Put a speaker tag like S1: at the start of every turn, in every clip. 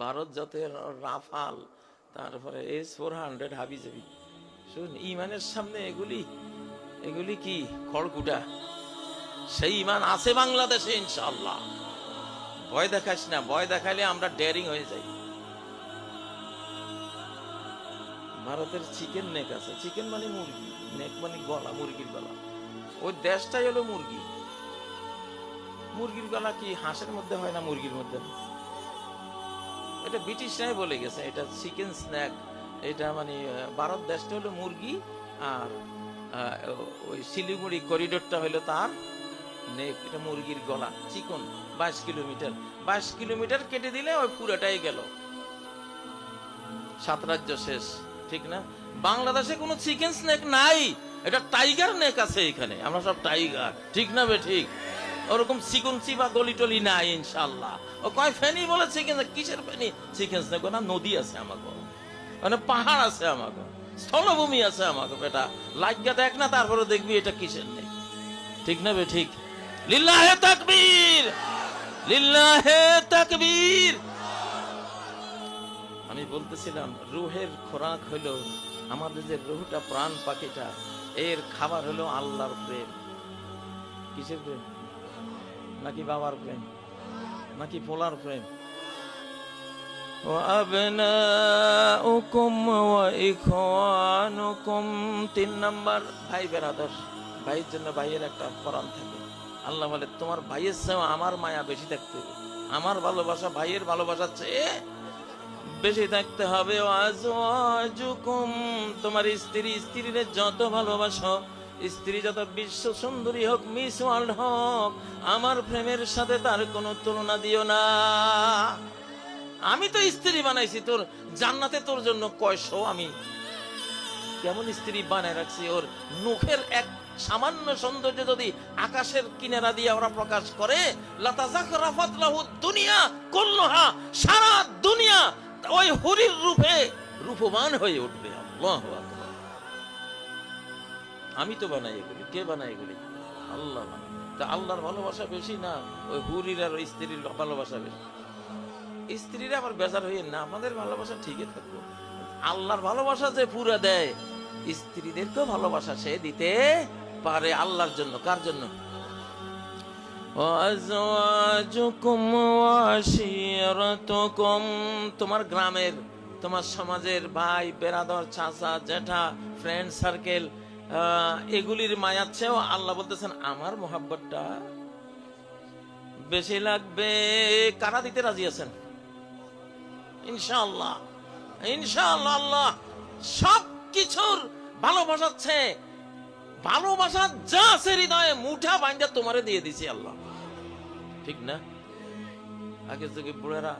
S1: ভারত জাতের রাফাল, তারপরে S-400 হাবিজাবি, শুন ইমানের সামনে এগুলি কি খড়কুটা? সেই ইমান আছে বাংলাদেশে ইনশাআল্লাহ। ভয় দেখাস না, ভয় দেখালে আমরা ডেয়ারিং হয়ে যাই। ভারতের চিকেন নেক আছে, চিকেন মানে মুরগি, নেক মানে গলা, মুরগির গলা। ওই দেশটাই হলো মুরগি। মুরগির গলা কি হাঁসের মধ্যে হয় না মুরগির মধ্যে? এটা ব্রিটিশরাই বলে গেছে, এটা চিকেন স্ন্যাক। এটা মানে ভারত দেশটা হলো মুরগি, আর ওই শিলিগুড়ি করিডোরটা হলো তার নেক। এটা মুরগির গলা, চিকন। 22 কিলোমিটার কেটে দিলে ওই পুরাটাই গেল, 7 রাজ্য শেষ। ঠিক না? বাংলাদেশে কোনো চিকেন স্ন্যাক নাই, এটা টাইগার নেক আছে এখানে। আমরা সব টাইগার, ঠিক না বে ঠিক? ওরকম চিকনচি বা গলি টলি নাই ইনশাল্লাহ। ও কয় ফেনি বলে চিকেন, কিসের ফেনি? চিকেন স্ন্যাক না, নদী আছে আমাকে, মানে পাহাড় আছে আমাকে, স্থলভূমি আছে আমাকে। বেটা লাগিয়া দেখ না, তারপরে দেখবি এটা কিসের নেই। ঠিক না বে ঠিক? লিল্লাহে তাকবীর, লিল্লাহে তাকবীর। আমি বলতেছিলাম রুহের খোরাক হলো আমাদের যে রুহটা, প্রাণ পাখিটা, এর খাবার হলো আল্লাহর প্রেম। কিসের প্রেম? নাকি বাবার প্রেম, নাকি পোলার প্রেম? وأبناؤكم وإخوانكم। 3 নাম্বার ভাই বেরাদর। ভাইয়ের জন্য ভাইয়ের একটা পরাণ থাকে। আল্লাহ বলে তোমার ভাইয়ের চেয়ে আমার মায়া বেশি থাকতে হবে, আমার ভালোবাসা ভাইয়ের ভালোবাসার চেয়ে বেশি থাকতে হবে। ওয়াজওয়াজুকুম, তোমার স্ত্রীরে যত ভালোবাসো, স্ত্রী যত বিশ্ব সুন্দরী হোক, মিস ওয়ার্ল্ড হোক, আমার প্রেমের সাথে তার কোনো তুলনা দিও না। আমি তো স্ত্রী বানাইছি তোর জান্নাতে, তোর জন্য কয়শো আমি কেমন স্ত্রী বানায় রাখছি। ওর মুখের এক সামান্য সৌন্দর্য যদি আকাশের কিনারা দিয়ে ওরা প্রকাশ করে, লাতাযাকরাফাত লাহু দুনিয়া কুল্লুহা, সারা দুনিয়া ওই হুরির রূপে রূপবান হয়ে উঠবে। আল্লাহু আকবার। আমি তো বানাই এগুলি। কে বানায় এগুলি? আল্লাহ বানায়। তা আল্লাহর ভালোবাসা বেশি না ওই হুরির আর ওই স্ত্রীর ভালোবাসা বেশি? স্ত্রীরা আবার বেজার হয়ে না, আমাদের ভালোবাসা ঠিকই থাকবো। আল্লাহর ভালোবাসা যে পুরা দেয়, স্ত্রীদেরকেও ভালোবাসা সে দিতে পারে আল্লাহর জন্য। কার জন্য? তোমার গ্রামের, তোমার সমাজের ভাই বেরাদর, চাচা, জেঠা, ফ্রেন্ড সার্কেল, এগুলির মায়ার চেয়েও আল্লাহ বলতেছেন আমার মোহাব্বতটা বেশি লাগবে। কারা দিতে রাজি আছেন? ইনশাআল্লাহ, ইনশাআল্লাহ। আল্লাহ সব কিছুর ভালোবাসাচ্ছে, ভালোবাসা যা আছে হৃদয়ে মুঠা বাইন্দা তোমারে দিয়ে দিছি আল্লাহ। ঠিক না? আগে যুগে বুড়ারা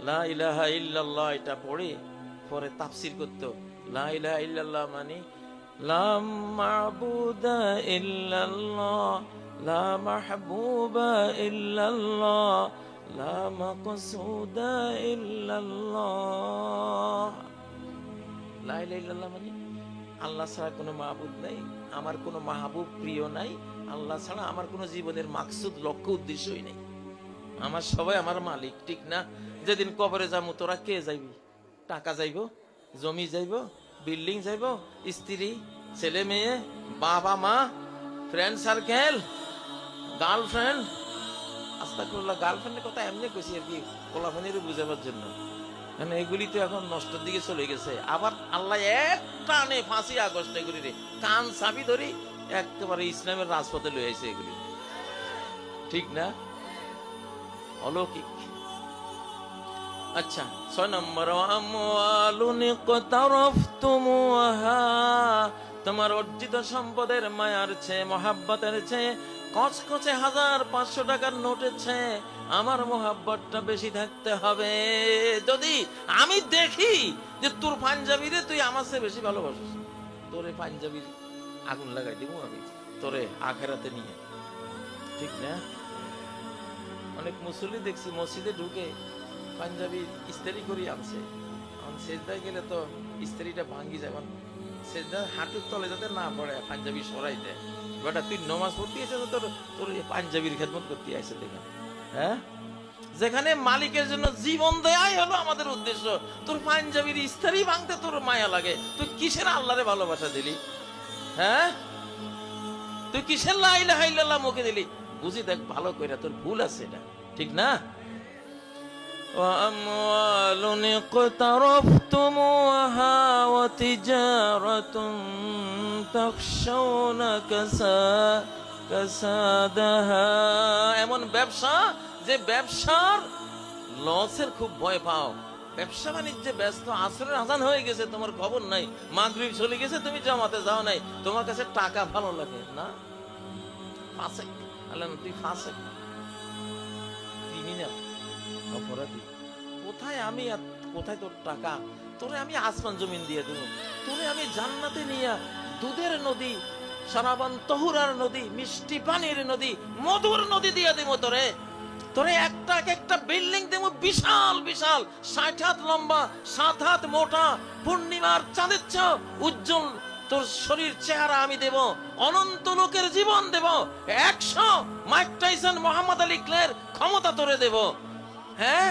S1: লা ইলাহা ইল্লাল্লাহ এটা পড়ে পরে তাফসীর করতো। লা ইলাহা ইল্লাল্লাহ মানে লা মা'বুদা ইল্লাল্লাহ, লা মাহবুবা ইল্লাল্লাহ, লা মাকসুদা ইল্লাল্লাহ। লা ইলাহা ইল্লাল্লাহ মানে আল্লাহ ছাড়া কোনো মাহবুদ নাই, আমার কোনো মাহবুব প্রিয় নাই, আল্লাহ ছাড়া আমার কোনো জীবনের মাকসুদ, লক্ষ্য, উদ্দেশ্যই নেই। আমার সবাই আমার মালিক। ঠিক না? যেদিন কবরে যাবো তোরা কে যাইবি? টাকা যাইব, জমি যাইব, বিল্ডিং যাইব, স্ত্রী, ছেলে মেয়ে, বাবা মা, ফ্রেন্ড সার্কেল, গার্লফ্রেন্ড। আস্তাগফিরুল্লাহ, গার্লফ্রেন্ডের কথা এমনি কইছি আর কি পোলাফানির বুঝাবার জন্য, কারণ এগুলি তো এখন নষ্টের দিকে চলে গেছে। আবার আল্লাহ এক টানে 5ই আগস্ট এগুলি রে কান চাবি ধরি একেবারে ইসলামের রাজপথে লয়ে আইছে এগুলি। ঠিক না? অলৌকিক। আচ্ছা, 6 নম্বর, আমওয়ালুন ইকতারাফতুমুহা, তোমার অর্জিত সম্পদের মায়ার চেয়ে, মহাব্বতের চেয়ে, কচকচে 1500 টাকার নোটের চেয়ে আমার মহাব্বতটা বেশি থাকতে হবে। যদি আমি দেখি যে তোর পাঞ্জাবিরে তুই আমার চেয়ে বেশি ভালোবাসিস, তোরে পাঞ্জাবির আগুন লাগাই দিব আমি তোরে আখেরাতে নিয়ে। ঠিক না? অনেক মুসল্লি দেখছি মসজিদে ঢুকে পাঞ্জাবি ইস্ত্রি করে আনছে, সেজদায় গেলে তো ইস্ত্রিটা ভাঙ্গি যায়, সেজদা হাঁটুর তলে যাতে না পড়ে পাঞ্জাবি সরাই দেয়। বেটা তুই নমাজ পড়তে এসে তোর তোর পাঞ্জাবির খেদমত করতে আসে দেখেন। হ্যাঁ, যেখানে মালিকের জন্য জীবন দেয়াই হলো আমাদের উদ্দেশ্য, তোর পাঞ্জাবির ইস্তারি ভাঙতে তোর মায়া লাগে, তুই কিসের আল্লাহরে ভালোবাসা দিলি? হ্যাঁ, তুই কিসের লা ইলাহা ইল্লাল্লাহ মুখে দিলি? বুঝি দেখ ভালো কইরা, তোর ভুল আছে, এটা ঠিক না। وأموال اقترفتموها وتجارة تخشون كسادها, এমন ব্যবসা যে ব্যবসার লসের খুব ভয় পাও। ব্যবসা বাণিজ্যে ব্যস্ত, আসরের আজান হয়ে গেছে, তোমার খবর নাই, মাগরিব চলে গেছে, তুমি জামাতে যাও নাই, তোমার কাছে টাকা ভালো লাগে না। ফাসেক, আল্লাহ তুই ফাসেক, ক্রিমিনাল, অপরাধী। কোথায় আমি আর কোথায় তোর টাকা? তোরে আমি আসমান জমিন দিয়ে দেবো, তোরে আমি জান্নাতে নিয়ে দুধের নদী, সারাবান তহুরার নদী, মিষ্টি পানির নদী, মধুর নদী দিয়ে দেবো তোরে। তোরে একটা একটা বিল্ডিং দেবো, বিশাল বিশাল, 60 হাত লম্বা, 7 হাত মোটা, পূর্ণিমার চাঁদের চেয়ে উজ্জ্বল তোর শরীর চেহারা আমি দেব, অনন্ত লোকের জীবন দেব, 100 মাইক টাইসন, মোহাম্মদ আলী ক্লের ক্ষমতা তোরে দেব। হ্যাঁ,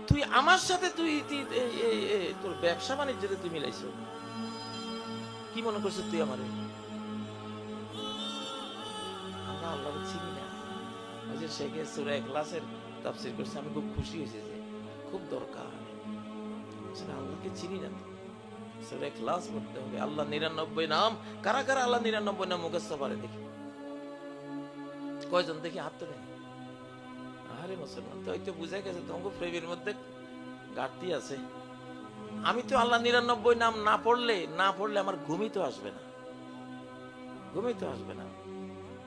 S1: তুই আমার সাথে তুই তোর ব্যবসা বাণিজ্যে তুই মিলাইছো, কি মনে করছিস তুই আমারে? আমরা আল্লাহ চিনি না। ওই যে শেখে সূরা ইখলাসের তাফসীর করছে, আমি খুব খুশি হয়েছি, যে খুব দরকার, আল্লাহকে চিনি না। সূরা ইখলাস পড়তে হবে। আল্লাহ 99 নাম, কারা কারা আল্লাহ 99 নাম মুখস্থ পারে দেখি? কয়জন দেখি হাত তোলে? আরে মুসলমান, তো হয়তো বুঝা গেছে তোমাকে প্রেমের মধ্যে ঘাটতি আছে। আমি তো আল্লাহ 99 নাম না পড়লে আমার ঘুমই তো আসবে না, ঘুমই তো আসবে না।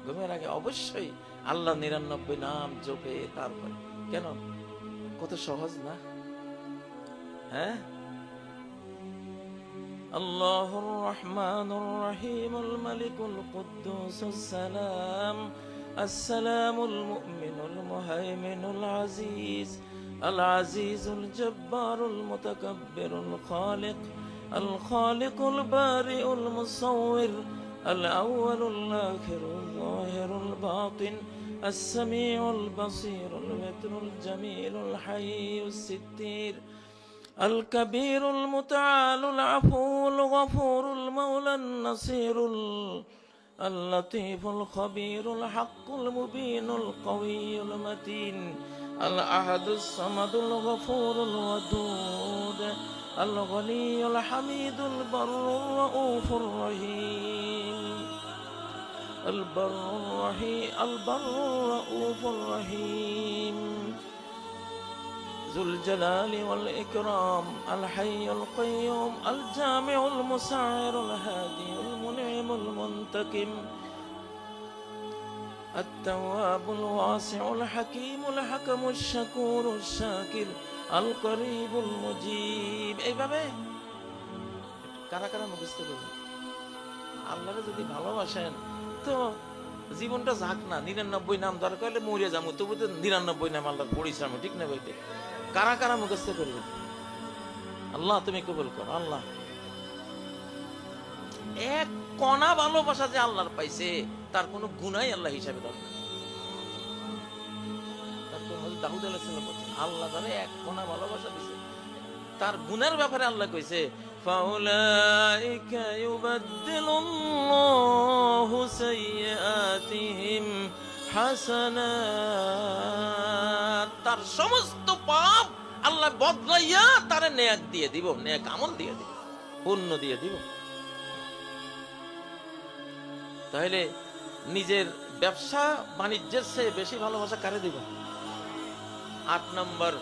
S1: ঘুমের আগে অবশ্যই আল্লাহ 99 নাম জপে তারপরে। কেন? কত সহজ না? হ্যাঁ, আল্লাহুর রহমানুর রহিমুল মালিকুল কুদ্দুসুস সালাম, আসসালামুল মুমিনুল মুহাইমিনুল আজিজ, আল আজিজুল জব্বারুল মুতাকাব্বিরুল খালিক, আল খালিকুল বারিউল মুসাওয়ির, আল আউয়ালুল আখিরুল যাহিরুল বাতিন, আস-সামিউল বাসীরুল মিত্রুল জামিলুল হাইয়ুস সিত্তির, الكبير المتعال العفو الغفور المولى النصير اللطيف الخبير الحق المبين القوي المتين الأحد الصمد الغفور الودود الغني الحميد البر الرؤوف الرحيم البر الرؤوف الرحيم ذو الجلال والإكرام الحي القيوم الجامع المسعر الهادي المنعم المنتقم التواب الواسع الحكيم الحكم الشكور الشاكر القريب المجيب। এইভাবে কারা কারা মুখস্থ করবেন? আল্লাহরে যদি ভালোবাসেন তো জীবনটা যাক না, 99 নাম দরকার হলে মরে যাবো, তবু তো 99 নাম আল্লাহ পড়িছিলাম, ঠিক না ভাইতে? কারা কারা মুখস্থ করবেন? আল্লাহ তুমি কবুল কর। আল্লাহ এক কণা ভালোবাসা যে আল্লাহর পাইছে, তার কোনো গুনাই আল্লাহ হিসাবে দরকার। দাউদ আলাইহিস সালাম বলেন, আল্লাহ তারে এক কণা ভালোবাসা দিয়েছে, তার গুনার ব্যাপারে আল্লাহ কইছে ফাউলাইকা ইউবাদদিলুল্লাহু সাইয়্যাতিহিম হাসানাত, তার সমস্ত পাপ আল্লাহ বদলাইয়া তারে নেক দিয়ে দিব, নেক আমল দিয়ে দিব, পুণ্য দিয়ে দিব। তাহলে নিজের ব্যবসা বাণিজ্যের চেয়ে বেশি ভালোবাসা কারে দিব? 8 নম্বর,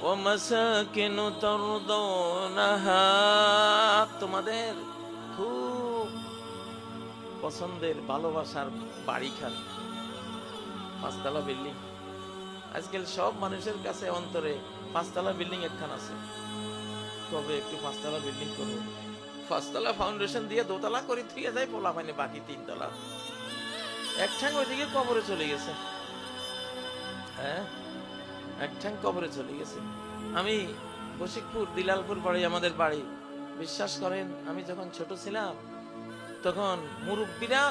S1: ওয়ামাসাকিনু তারদাউনাহা, তোমাদের খুব পছন্দের ভালোবাসার বাড়িখান, 5 তলা বিল্ডিং। আজকাল সব মানুষের কাছে অন্তরে 5 তলা বিল্ডিং একখান আছে। কবে একটু 5 তলা বিল্ডিং করবো, 5 তলা ফাউন্ডেশন দিয়ে 2 তলা করে থুয়ে যায়, পোলা মানে বাকি 3 তলা। এক ঠ্যাং ওইদিকে কবরে চলে গেছে। হ্যাঁ, এক ঠ্যাং কবরে চলে গেছে। আমি বশিকপুর দিলালপুর বাড়ি আমাদের বাড়ি। বিশ্বাস করেন, আমি যখন ছোট ছিলাম তখন মুরব্বীরা,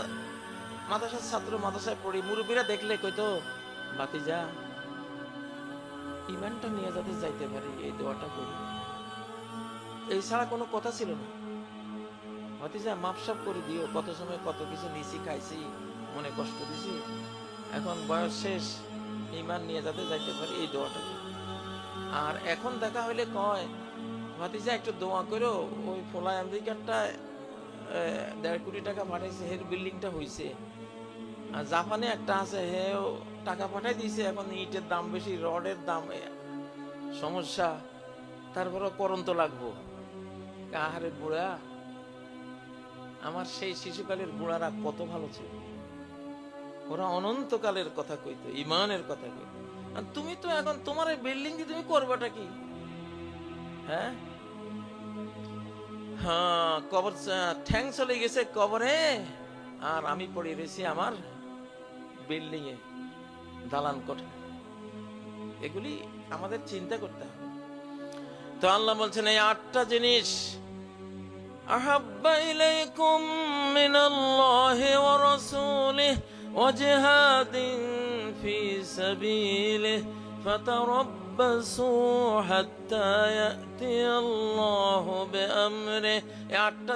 S1: মাদ্রাসার ছাত্র, মাদ্রাসায় পড়ি, মুরব্বীরা দেখলে কইতো, ভাতিজা ইমানটা নিয়ে যাতে যাইতে পারি এই দোয়াটা করি। এই ছাড়া কোনো কথা ছিল না। ভাতিজা মাপসাপ করে দিও, কত সময় কত কিছু নিছি, খাইছি, মনে কষ্ট দিছি, এখন বয়স শেষ, ইমান নিয়ে যাতে যাইতে পারি এই দোয়াটা করি। আর এখন দেখা হইলে কয়, ভাতিজা একটু দোয়া করো, ওই ফোলা আমেরিকানটায় 1.5 কোটি টাকা পাঠাইছে, হের বিল্ডিংটা হইছে। আর জাপানে একটা আছে, হেও টাকা পাঠাই দিয়েছে, এখন ইটের দাম বেশি, রডের দাম সমস্যা, তারপরে করন্ত লাগবো। আহারে বুড়া, আমার সেই শিশুকালের বুড়ারা কত ভালো ছিল, ওরা অনন্তকালের কথা কইতো, ইমানের কথা কইতো। আর তুমি তো এখন তোমার এই বিল্ডিং দিয়ে তুমি করবাটা কি? হ্যাঁ হ্যাঁ, কবর ঠ্যাং চলে গেছে কবরে, আর আমি পড়ে রয়েছি আমার বিল্ডিং এ, দালান কোঠা। এগুলি আমাদের চিন্তা করতে হবে। তো আল্লাহ বলছেন এই 8টা জিনিস, আহাব্বা ইলাইকুম মিনাল্লাহি ওয়া রাসূলিহি ওয়া জিহাদিন ফি সাবিলিহি ফাতারাব্বাসু হাত্তা ইয়াতি আল্লাহু বিআমরিহি। এই 8টা